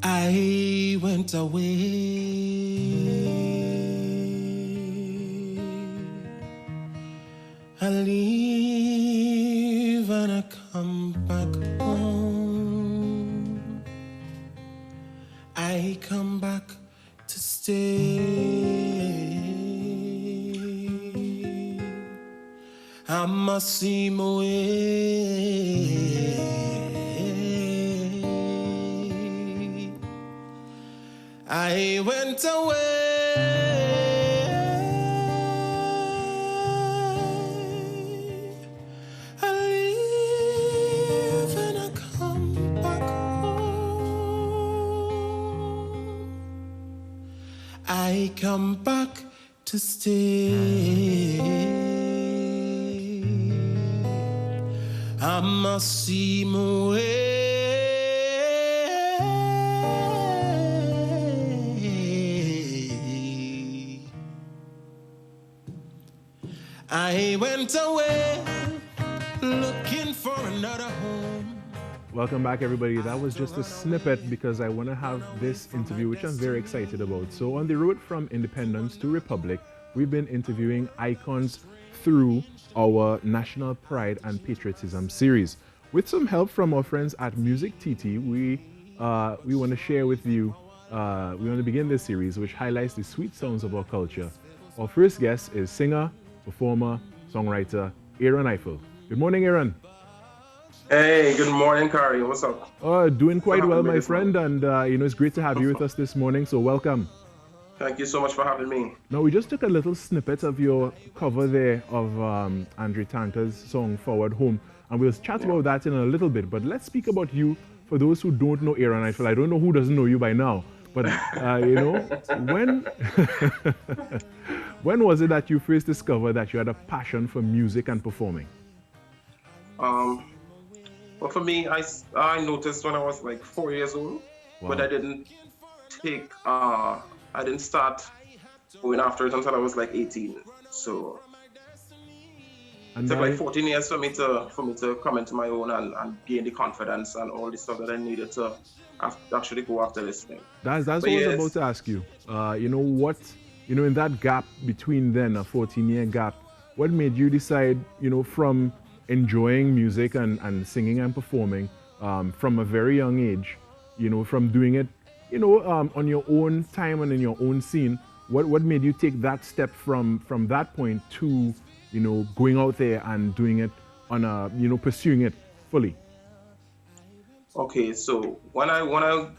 I went away. I leave and I come back home. I come back to stay. I must see my way. I went away. I leave and I come back home. I come back to stay. I must see my way. I went away looking for another home. Welcome back, everybody. That was just a snippet because I want to have this interview, which I'm very excited about. So on the road from independence to republic, we've been interviewing icons through our National Pride and Patriotism series. With some help from our friends at Music TT, we want to share with you, we want to begin this series, which highlights the sweet sounds of our culture. Our first guest is singer, performer, songwriter, Aaron Ifill. Good morning, Aaron. Hey, good morning, Kari. What's up? Doing quite well, my friend, and it's great to have you with us this morning, so welcome. Thank you so much for having me. Now, we just took a little snippet of your cover there of Andre Tanker's song, Forward Home, and we'll chat about that in a little bit, but let's speak about you for those who don't know Aaron Ifill. I don't know who doesn't know you by now, but, when was it that you first discovered that you had a passion for music and performing? Well, for me, I noticed when I was like 4 years old, but I didn't start going after it until I was like 18. So it took like 14 years for me to come into my own and gain the confidence and all the stuff that I needed to actually go after this thing. That's what I was about to ask you. In that gap between then, a 14-year gap, what made you decide, from enjoying music and singing and performing from a very young age, from doing it, on your own time and in your own scene, what made you take that step from that point to, going out there and doing it on a, pursuing it fully? Okay, so when I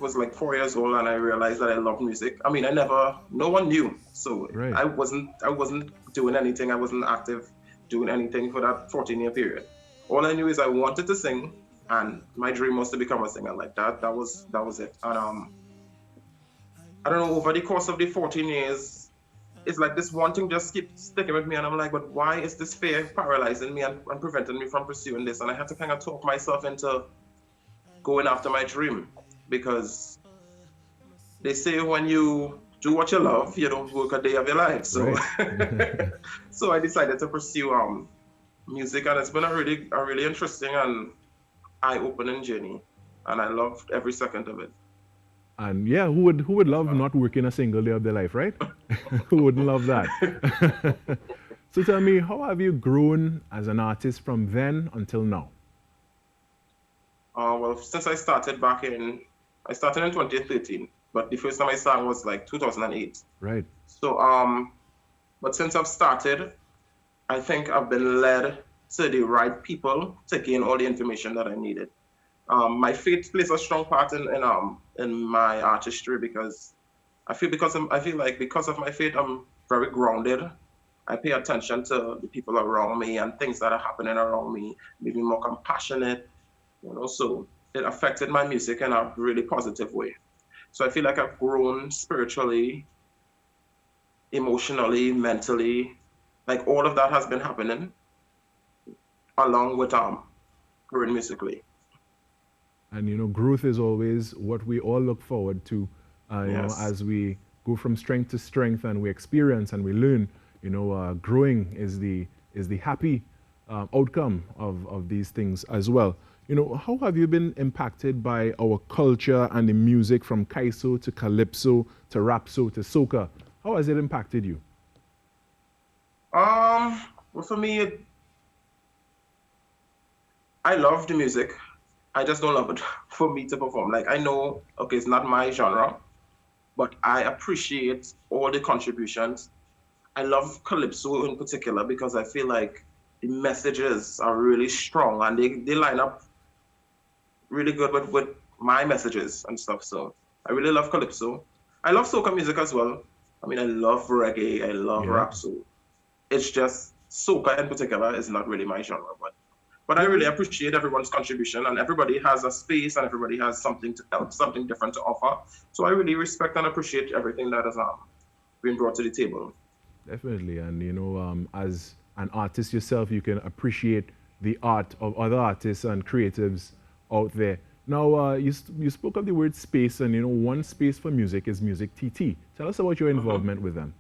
was like 4 years old and I realized that I love music, no one knew. So right. I wasn't doing anything. I wasn't active doing anything for that 14-year period. All I knew is I wanted to sing, and my dream was to become a singer. Like that was it. And I don't know, over the course of the 14 years, it's like this one thing just keeps sticking with me, and I'm like, but why is this fear paralyzing me and preventing me from pursuing this? And I had to kind of talk myself into going after my dream, because they say when you do what you love, you don't work a day of your life. So, right. So I decided to pursue music, and it's been a really interesting and eye-opening journey, and I loved every second of it. And yeah, who would love not working a single day of their life, right? Who wouldn't love that? So tell me, how have you grown as an artist from then until now? Well, since I started in 2013, but the first time I sang was like 2008. Right. So, but since I've started, I think I've been led to the right people to gain all the information that I needed. My faith plays a strong part in my artistry, because I feel like because of my faith, I'm very grounded. I pay attention to the people around me and things that are happening around me, made me more compassionate. So it affected my music in a really positive way. So I feel like I've grown spiritually, emotionally, mentally, like all of that has been happening along with growing musically. And growth is always what we all look forward to, yes. As we go from strength to strength and we experience and we learn. Growing is the happy outcome of these things as well. How have you been impacted by our culture and the music from Kaiso to Calypso to Rapso to Soca? How has it impacted you? Well, for me, I love the music. I just don't love it for me to perform. Like, I know, okay, it's not my genre, but I appreciate all the contributions. I love Calypso in particular because I feel like the messages are really strong and they line up really good with my messages and stuff. So I really love Calypso. I love soca music as well. I mean, I love reggae, I love rap. So it's just soca in particular is not really my genre, but I really appreciate everyone's contribution, and everybody has a space and everybody has something to help, something different to offer. So I really respect and appreciate everything that has been brought to the table. Definitely, and as an artist yourself, you can appreciate the art of other artists and creatives out there. Now, you spoke of the word space, and one space for music is Music TT. Tell us about your involvement with them.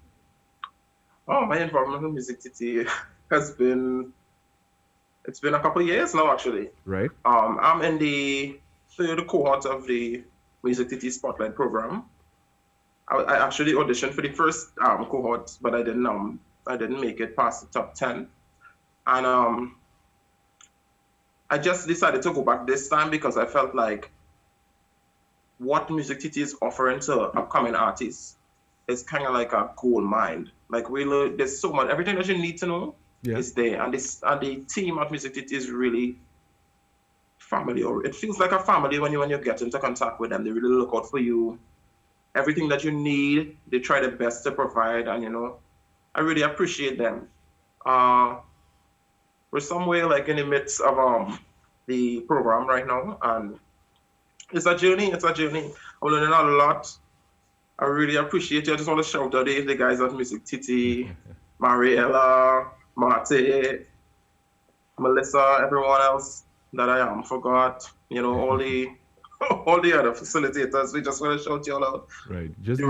Oh, my involvement with Music TT has been, it's been a couple of years now, actually. Right. I'm in the third cohort of the Music TT Spotlight program. I actually auditioned for the first cohort, but I didn't make it past the top 10. And I just decided to go back this time because I felt like what Music TT is offering to upcoming artists is kind of like a gold mine. Like, really, there's so much, everything that you need to know is there. And the team at Music TT is really family, or it feels like a family when you get into contact with them. They really look out for you. Everything that you need, they try their best to provide, and I really appreciate them. We're somewhere like in the midst of the program right now, and it's a journey. I'm learning a lot. I really appreciate you. I just want to shout out the guys at Music TT, Mariella, Marte, Melissa, everyone else that I forgot. All the all the other facilitators. We just want to shout you all out. Right. Just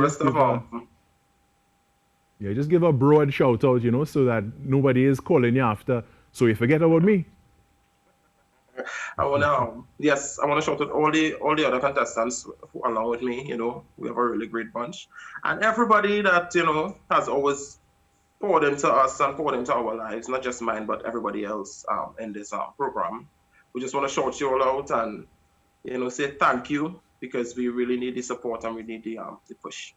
give a broad shout out, so that nobody is calling you after. So you forget about me. I want to shout out all the other contestants who, along with me. We have a really great bunch, and everybody that has always poured into us and poured into our lives, not just mine, but everybody else in this program. We just want to shout you all out and say thank you, because we really need the support and we need the push.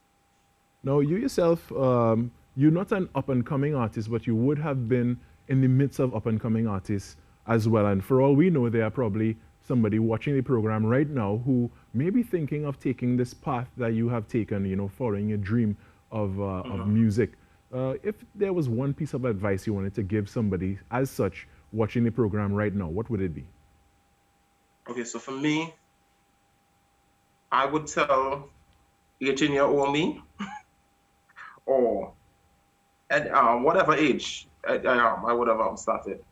Now, you yourself, you're not an up-and-coming artist, but you would have been in the midst of up-and-coming artists as well. And for all we know, there are probably somebody watching the program right now who may be thinking of taking this path that you have taken, following your dream of music. If there was one piece of advice you wanted to give somebody as such watching the program right now, what would it be? Okay, so for me, I would tell 18-year-old me, or at whatever age I would have started.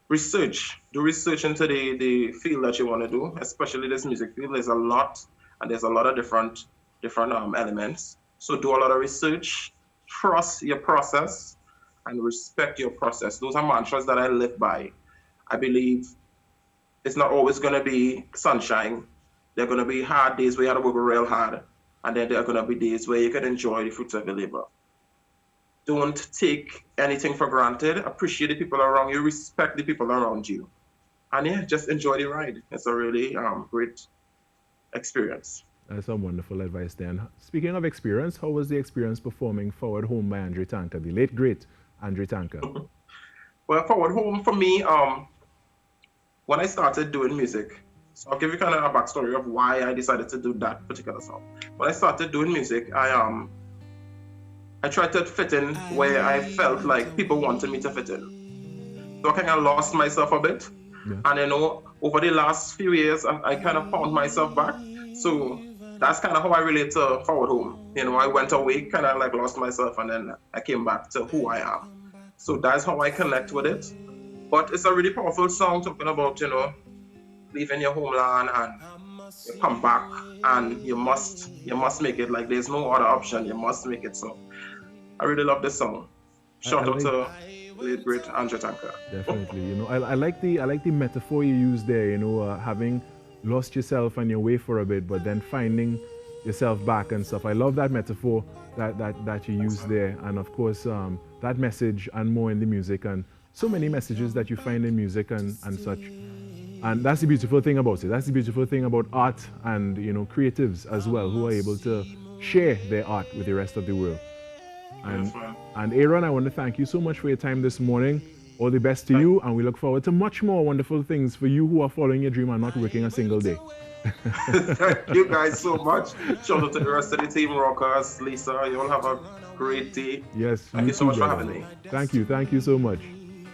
Do research into the field that you want to do, especially this music field. There's a lot, and there's a lot of different elements. So do a lot of research, trust your process, and respect your process. Those are mantras that I live by. I believe it's not always going to be sunshine. There are going to be hard days where you have to work real hard, and then there are going to be days where you can enjoy the fruits of your labor. Don't take anything for granted. Appreciate the people around you. Respect the people around you. And just enjoy the ride. It's a really great experience. That's some wonderful advice, Dan. Speaking of experience, how was the experience performing Forward Home by Andre Tanker, the late, great Andre Tanker? Well, Forward Home, for me, when I started doing music, so I'll give you kind of a backstory of why I decided to do that particular song. When I started doing music, I tried to fit in where I felt like people wanted me to fit in. So I kind of lost myself a bit. Yeah. And over the last few years, I kind of found myself back. So that's kind of how I relate to Forward Home. I went away, kind of like lost myself, and then I came back to who I am. So that's how I connect with it. But it's a really powerful song talking about, leaving your homeland and you come back and you must make it. Like, there's no other option. You must make it. So I really love this song. Shout out to late great Andre Tanker. Definitely. You know, I like the metaphor you use there. You know, having lost yourself on your way for a bit, but then finding yourself back and stuff. I love that metaphor that you use there, and of course that message and more in the music, and so many messages that you find in music and such. And that's the beautiful thing about it. That's the beautiful thing about art and, you know, creatives as well, who are able to share their art with the rest of the world. And Aaron, I want to thank you so much for your time this morning. All the best to you, and we look forward to much more wonderful things for you who are following your dream and not working a single day. Thank you guys so much. Shout out to the rest of the team, Rockers, Lisa. You all have a great day. Yes. Thank you so much for having me. Thank you so much.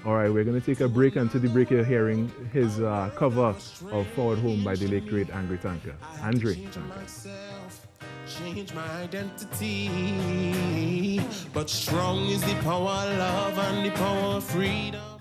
All right, we're going to take a break, and to the break you're hearing his cover of Forward Home by the late great Andre Tanker. Andre Tanker. Change my identity, but strong is the power of love and the power of freedom.